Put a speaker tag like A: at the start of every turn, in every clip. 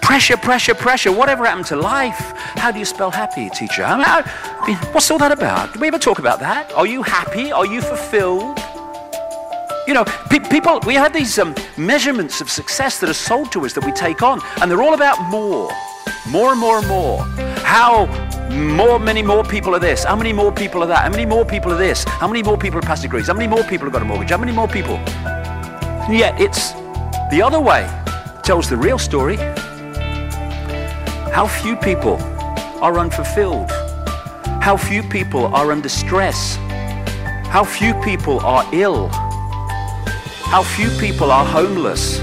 A: Pressure, pressure, pressure. Whatever happened to life? How do you spell happy, teacher? I mean, what's all that about? Do we ever talk about that? Are you happy? Are you fulfilled? You know, people, we have these measurements of success that are sold to us that we take on, and they're all about more. More and more and more. How many more people are this? How many more people are that? How many more people are this? How many more people have passed degrees? How many more people have got a mortgage? How many more people? And yet it's the other way. It tells the real story. How few people are unfulfilled. How few people are under stress. How few people are ill. How few people are homeless.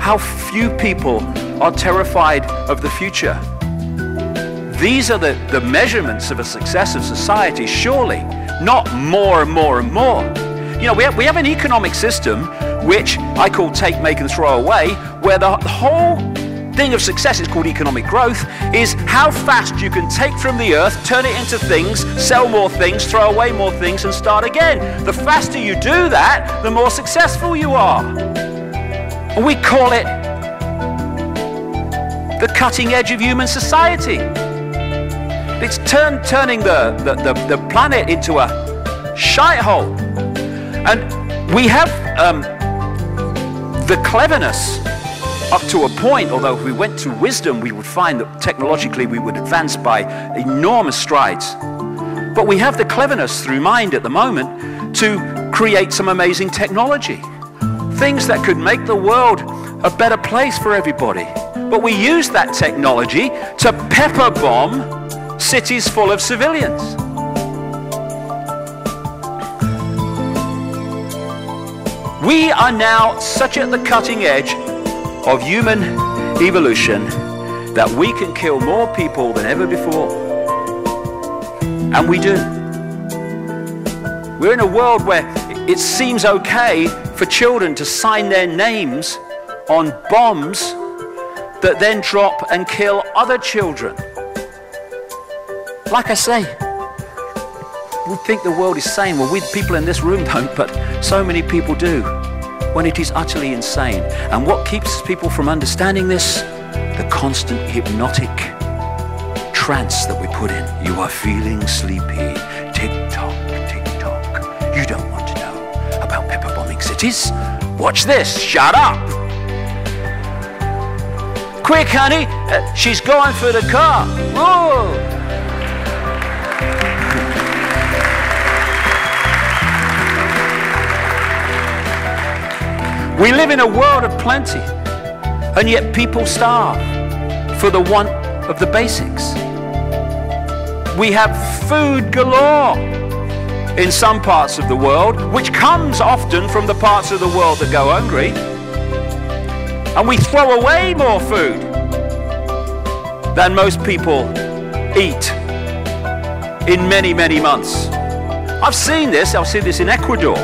A: How few people are terrified of the future. These are the measurements of a success of society, surely, not more and more and more. You know, we have an economic system which I call take, make and throw away, where the whole thing of success is called economic growth, is how fast you can take from the earth, turn it into things, sell more things, throw away more things and start again. The faster you do that, the more successful you are. And we call it the cutting edge of human society. It's turning the planet into a shite hole. And we have the cleverness up to a point, although if we went to wisdom, we would find that technologically we would advance by enormous strides. But we have the cleverness through mind at the moment to create some amazing technology. Things that could make the world a better place for everybody. But we use that technology to pepper bomb cities full of civilians. We are now such at the cutting edge of human evolution that we can kill more people than ever before. And we do. We're in a world where it seems okay for children to sign their names on bombs that then drop and kill other children. Like I say, we think the world is sane. Well, people in this room don't, but so many people do, when it is utterly insane. And what keeps people from understanding this? The constant hypnotic trance that we put in. You are feeling sleepy. Tick-tock, tick-tock. You don't want to know about pepper bombing cities? Watch this. Shut up. Quick, honey. She's going for the car. Whoa. We live in a world of plenty, and yet people starve for the want of the basics. We have food galore in some parts of the world, which comes often from the parts of the world that go hungry, and we throw away more food than most people eat in many, many months. I've seen this in Ecuador.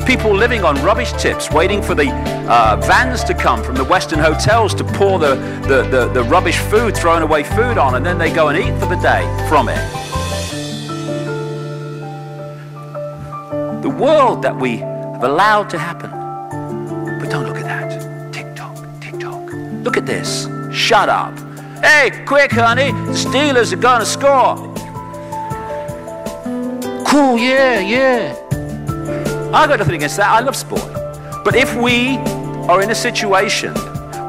A: People living on rubbish tips, waiting for the vans to come from the Western hotels to pour the rubbish food, thrown away food on, and then they go and eat for the day from it. The world that we have allowed to happen. But don't look at that. Tick-tock, tick-tock. Look at this. Shut up. Hey, quick, honey. The Steelers are going to score. Cool, yeah. I got nothing against that. I love sport. But if we are in a situation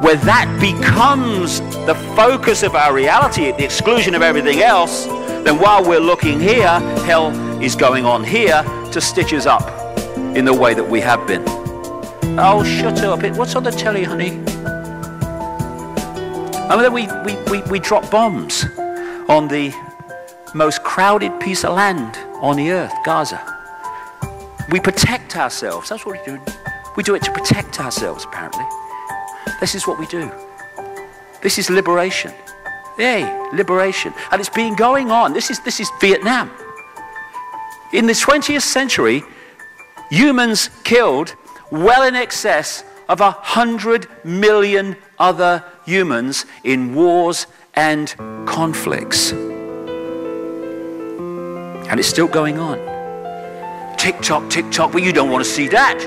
A: where that becomes the focus of our reality at the exclusion of everything else, then while we're looking here, hell is going on here to stitch us up in the way that we have been. Oh, shut up. What's on the telly, honey? And then we drop bombs on the most crowded piece of land on the earth, Gaza. We protect ourselves. That's what we do. We do it to protect ourselves, apparently. This is what we do. This is liberation. Hey, liberation. And it's been going on. This is Vietnam. In the 20th century, humans killed well in excess of 100 million other humans in wars and conflicts. And it's still going on. Tick-tock, tick-tock, but you don't want to see that.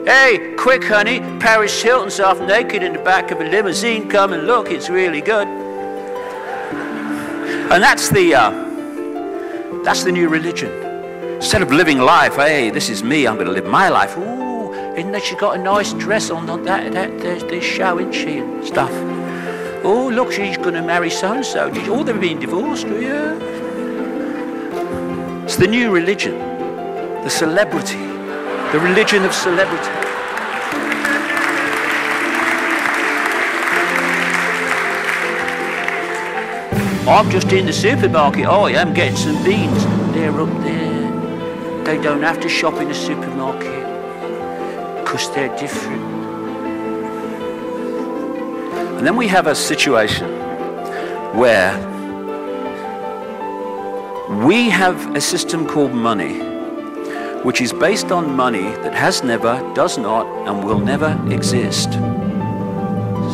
A: Hey, quick honey, Paris Hilton's half naked in the back of a limousine. Come and look, it's really good. And that's the new religion. Instead of living life, hey, this is me, I'm going to live my life. Ooh, isn't that she got a nice dress on? There's show, isn't she, and stuff. Oh, look, she's going to marry so-and-so. Oh, they've been divorced, yeah. It's the new religion, the celebrity, the religion of celebrity. I'm just in the supermarket. Oh, yeah, I'm getting some beans. They're up there. They don't have to shop in the supermarket because they're different. And then we have a situation where we have a system called money, which is based on money that has never, does not, and will never exist.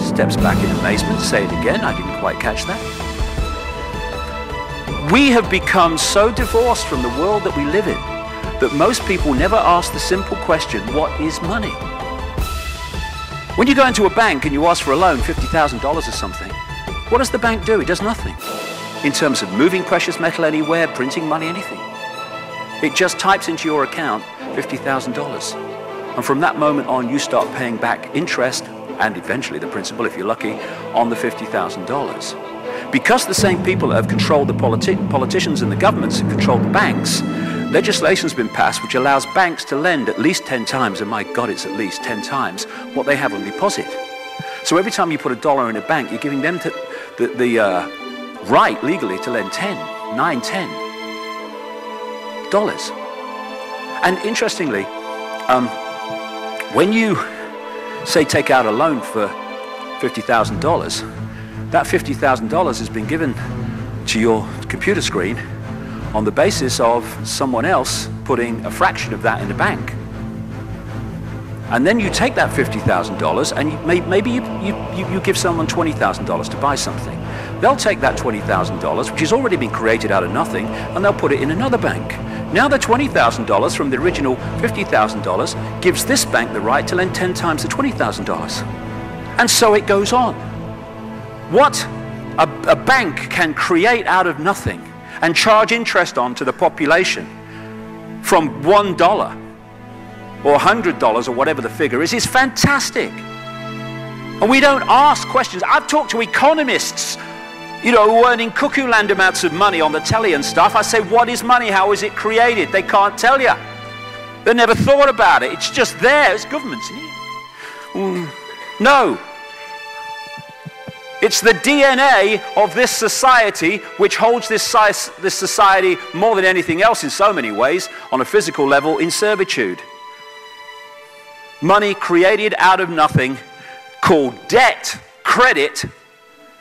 A: Steps back in amazement. Say it again. I didn't quite catch that. We have become so divorced from the world that we live in that most people never ask the simple question, what is money? When you go into a bank and you ask for a loan, $50,000 or something, what does the bank do? It does nothing. In terms of moving precious metal anywhere, printing money, anything. It just types into your account $50,000. And from that moment on, you start paying back interest and eventually the principal, if you're lucky, on the $50,000. Because the same people that have controlled the politicians and the governments have controlled the banks, legislation's been passed which allows banks to lend at least 10 times, and my God, it's at least 10 times, what they have on deposit. So every time you put $1 in a bank, you're giving them the right legally to lend $10 dollars. And interestingly, when you, say, take out a loan for $50,000, that $50,000 has been given to your computer screen on the basis of someone else putting a fraction of that in the bank. And then you take that $50,000 and maybe you give someone $20,000 to buy something. They'll take that $20,000, which has already been created out of nothing, and they'll put it in another bank. Now the $20,000 from the original $50,000 gives this bank the right to lend 10 times the $20,000. And so it goes on. What a bank can create out of nothing and charge interest on to the population from $1 or $100 or whatever the figure is fantastic. And we don't ask questions. I've talked to economists, you know, who are earning cuckoo land amounts of money on the telly and stuff. I say, what is money? How is it created? They can't tell you. They never thought about it. It's just there. It's governments. No. It's the DNA of this society which holds this society more than anything else in so many ways, on a physical level, in servitude. Money created out of nothing, called debt, credit,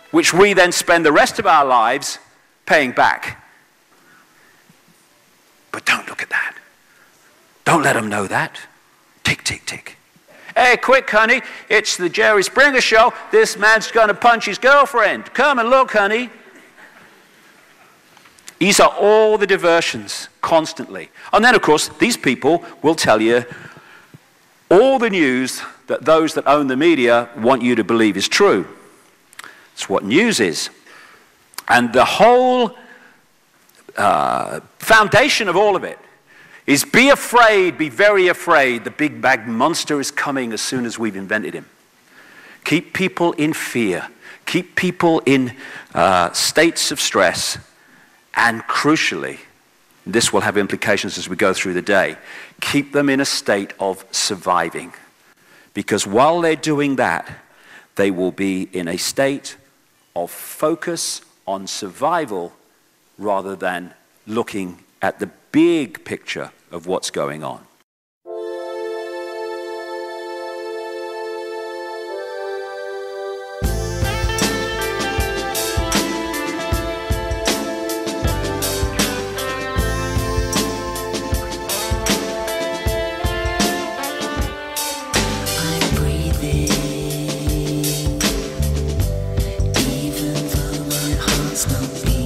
A: which we then spend the rest of our lives paying back. But don't look at that. Don't let them know that. Tick, tick, tick. Hey, quick, honey, it's the Jerry Springer show. This man's going to punch his girlfriend. Come and look, honey. These are all the diversions, constantly. And then, of course, these people will tell you all the news that those that own the media want you to believe is true. It's what news is. And the whole foundation of all of it is be afraid, be very afraid. The big bad monster is coming as soon as we've invented him. Keep people in fear. Keep people in states of stress. And crucially, this will have implications as we go through the day, keep them in a state of surviving. Because while they're doing that, they will be in a state of focus on survival rather than looking at the big picture of what's going on.
B: Even though my heart's not beating.